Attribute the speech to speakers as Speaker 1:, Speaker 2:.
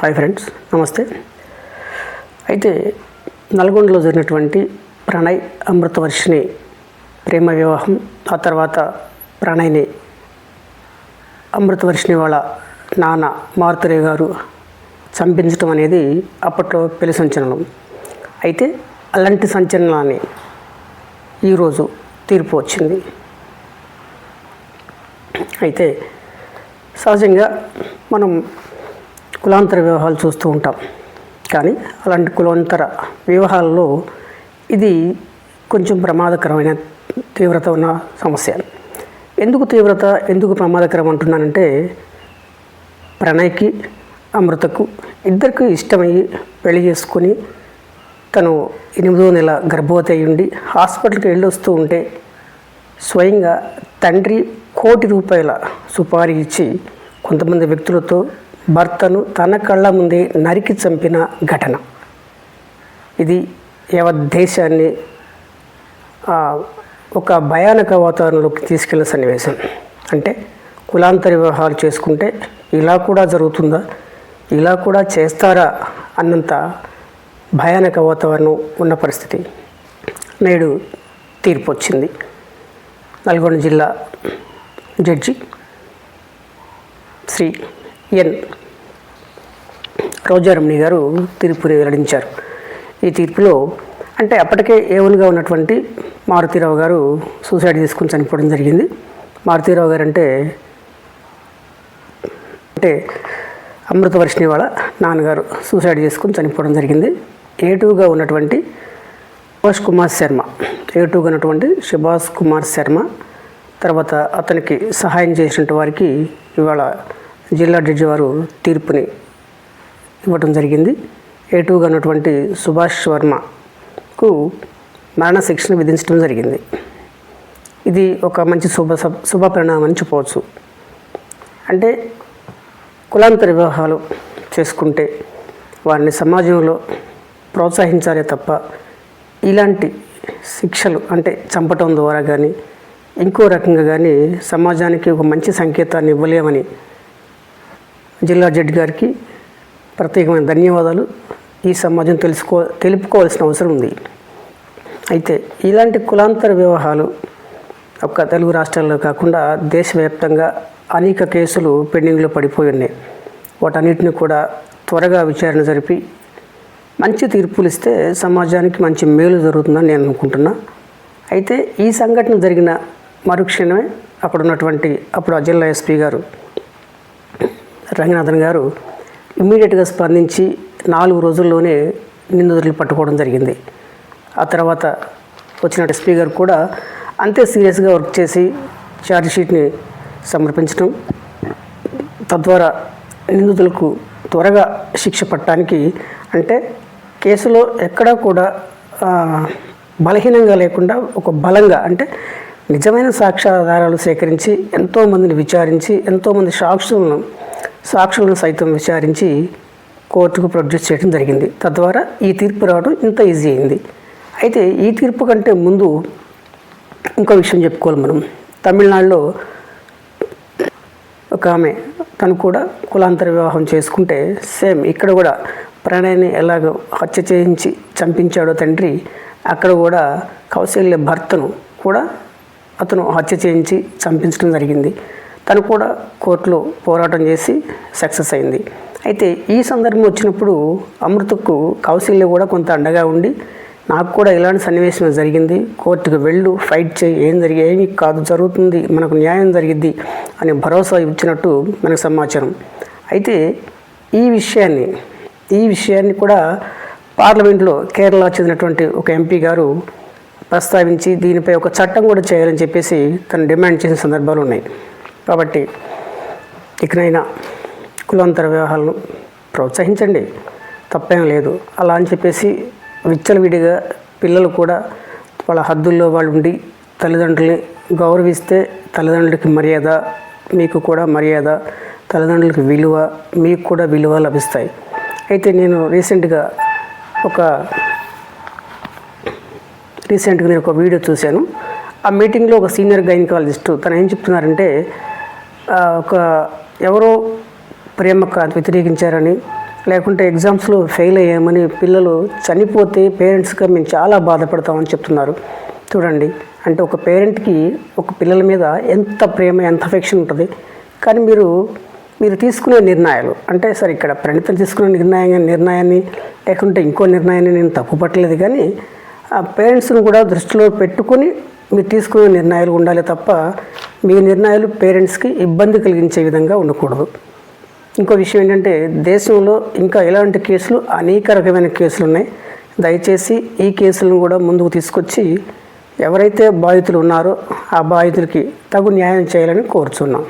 Speaker 1: Hi friends, నమస్తే. అయితే నల్గొండలో జరిగినటువంటి ప్రణయ్ అమృతవర్షిణి ప్రేమ వివాహం, ఆ తర్వాత ప్రణయ్ని అమృతవర్షిణి వాళ్ళ నాన్న మారుతయ్య గారు చంపించడం అనేది అప్పట్లో పెళ్లి సంచలనం. అయితే అలాంటి సంచలనాన్ని ఈరోజు తీర్పు వచ్చింది. అయితే సహజంగా మనం కులాంతర వివాహాలు చూస్తూ ఉంటాం, కానీ అలాంటి కులాంతర వివాహాల్లో ఇది కొంచెం ప్రమాదకరమైన తీవ్రత ఉన్న సమస్య. ఎందుకు ప్రమాదకరం అంటున్నానంటే, ప్రణయ్కి అమృతకు ఇద్దరికి ఇష్టమయ్యి పెళ్లి చేసుకొని తను 8వ నెల గర్భవతి అయి ఉండి హాస్పిటల్కి వెళ్ళొస్తూ ఉంటే స్వయంగా తండ్రి ₹1,00,00,000 సుపారీ ఇచ్చి కొంతమంది వ్యక్తులతో భర్తను తన కళ్ళ ముందే నరికి చంపిన ఘటన. ఇది యావత్ దేశాన్ని ఒక భయానక వాతావరణంలోకి తీసుకెళ్లిన సన్నివేశం. అంటే కులాంతర వివాహాలు చేసుకుంటే ఇలా కూడా జరుగుతుందా, ఇలా కూడా చేస్తారా అన్నంత భయానక వాతావరణం ఉన్న పరిస్థితి. నేడు తీర్పు వచ్చింది. నల్గొండ జిల్లా జడ్జి శ్రీ ఎన్ రోజారమణి గారు తీర్పుని వెల్లడించారు. ఈ తీర్పులో అంటే అప్పటికే ఏవన్గా ఉన్నటువంటి మారుతీరావు గారు సూసైడ్ చేసుకుని చనిపోవడం జరిగింది. మారుతీరావు గారు అంటే అమృతవర్షిణి వాళ్ళ నాన్నగారు సూసైడ్ చేసుకుని చనిపోవడం జరిగింది. ఏటుగా ఉన్నటువంటి సుభాష్ కుమార్ శర్మ తర్వాత అతనికి సహాయం చేసినటువంటి వారికి ఇవాళ జిల్లా జడ్జి వారు తీర్పుని ఇవ్వడం జరిగింది. ఏటుగా ఉన్నటువంటి సుభాష్ వర్మకు మరణశిక్షను విధించడం జరిగింది. ఇది ఒక మంచి శుభ పరిణామం అని చెప్పవచ్చు. అంటే కులాంతర వివాహాలు చేసుకుంటే వారిని సమాజంలో ప్రోత్సహించాలే తప్ప ఇలాంటి శిక్షలు అంటే చంపటం ద్వారా కానీ ఇంకో రకంగా కానీ సమాజానికి ఒక మంచి సంకేతాన్ని ఇవ్వలేమని జిల్లా జడ్జి గారికి ప్రత్యేకమైన ధన్యవాదాలు ఈ సమాజం తెలుపుకోవాల్సిన అవసరం ఉంది. అయితే ఇలాంటి కులాంతర వివాహాలు ఒక్క తెలుగు రాష్ట్రాల్లో కాకుండా దేశవ్యాప్తంగా అనేక కేసులు పెండింగ్లో పడిపోయి ఉన్నాయి. వాటన్నిటిని కూడా త్వరగా విచారణ జరిపి మంచి తీర్పులు ఇస్తే సమాజానికి మంచి మేలు జరుగుతుందని నేను అనుకుంటున్నా. అయితే ఈ సంఘటన జరిగిన మరుక్షణమే అప్పుడు ఆ జిల్లా ఎస్పీ గారు రంగనాథన్ గారు ఇమ్మీడియట్గా స్పందించి 4 రోజుల్లోనే నిందితులు పట్టుకోవడం జరిగింది. ఆ తర్వాత వచ్చిన ఎస్పీ గారు కూడా అంతే సీరియస్గా వర్క్ చేసి ఛార్జ్షీట్ని సమర్పించడం, తద్వారా నిందితులకు త్వరగా శిక్ష పట్టడానికి, అంటే కేసులో ఎక్కడా కూడా బలహీనంగా లేకుండా ఒక బలంగా, అంటే నిజమైన సాక్ష్యాధారాలు సేకరించి ఎంతోమందిని విచారించి ఎంతోమంది సాక్షులను సైతం విచారించి కోర్టుకు ప్రొడ్యూస్ చేయడం జరిగింది. తద్వారా ఈ తీర్పు రావడం ఇంత ఈజీ అయింది. అయితే ఈ తీర్పు కంటే ముందు ఇంకో విషయం చెప్పుకోవాలి మనం. తమిళనాడులో ఒక ఆమె తను కూడా కులాంతర వివాహం చేసుకుంటే సేమ్ ఇక్కడ కూడా ప్రణయ్ని ఎలాగో హత్య చేయించి చంపించాడో తండ్రి, అక్కడ కూడా కౌశల్య భర్తను కూడా అతను హత్య చేయించి చంపించడం జరిగింది. తను కూడా కోర్టులో పోరాటం చేసి సక్సెస్ అయింది. అయితే ఈ సందర్భం వచ్చినప్పుడు అమృతకు కౌశల్య కూడా కొంత అండగా ఉండి, నాకు కూడా ఇలాంటి సన్నివేశం జరిగింది, కోర్టుకు వెళ్ళు, ఫైట్ చేయి, ఏమీ కాదు, జరుగుతుంది, మనకు న్యాయం జరిగిద్ది అనే భరోసా ఇచ్చినట్టు మనకు సమాచారం. అయితే ఈ విషయాన్ని కూడా పార్లమెంట్లో కేరళ చెందినటువంటి ఒక ఎంపీ గారు ప్రస్తావించి దీనిపై ఒక చట్టం కూడా చేయాలని చెప్పేసి తను డిమాండ్ చేసిన సందర్భాలు ఉన్నాయి. కాబట్టి ఇకనైనా కులాంతర వివాహాలను ప్రోత్సహించండి, తప్పేం లేదు. అలా అని చెప్పేసి విచ్చలవిడిగా పిల్లలు కూడా వాళ్ళ హద్దుల్లో వాళ్ళు ఉండి తల్లిదండ్రుల్ని గౌరవిస్తే తల్లిదండ్రులకి మర్యాద, మీకు కూడా మర్యాద, తల్లిదండ్రులకి విలువ, మీకు కూడా విలువ లభిస్తాయి. అయితే నేను రీసెంట్గా నేను ఒక వీడియో చూశాను. ఆ మీటింగ్లో ఒక సీనియర్ గైనకాలజిస్ట్ తను ఏం చెప్తున్నారంటే, ఎవరో ప్రేమకు వ్యతిరేకించారని లేకుంటే ఎగ్జామ్స్లో ఫెయిల్ అయ్యామని పిల్లలు చనిపోతే పేరెంట్స్గా మేము చాలా బాధపడతామని చెప్తున్నారు. చూడండి, అంటే ఒక పేరెంట్కి ఒక పిల్లల మీద ఎంత ప్రేమ, ఎంత అఫెక్షన్ ఉంటుంది. కానీ మీరు తీసుకునే నిర్ణయాలు అంటే సరే, ఇక్కడ ప్రణితం తీసుకునే నిర్ణయాన్ని లేకుంటే ఇంకో నిర్ణయాన్ని నేను తప్పు పట్టలేదు, కానీ ఆ పేరెంట్స్ని కూడా దృష్టిలో పెట్టుకొని మీరు తీసుకునే నిర్ణయాలు ఉండాలి తప్ప మీ నిర్ణయాలు పేరెంట్స్కి ఇబ్బంది కలిగించే విధంగా ఉండకూడదు. ఇంకో విషయం ఏంటంటే, దేశంలో ఇంకా ఇలాంటి కేసులు అనేక రకమైన కేసులు ఉన్నాయి. దయచేసి ఈ కేసులను కూడా ముందుకు తీసుకొచ్చి ఎవరైతే బాధితులు ఉన్నారో ఆ బాధితులకి తగు న్యాయం చేయాలని కోరుచున్నాం.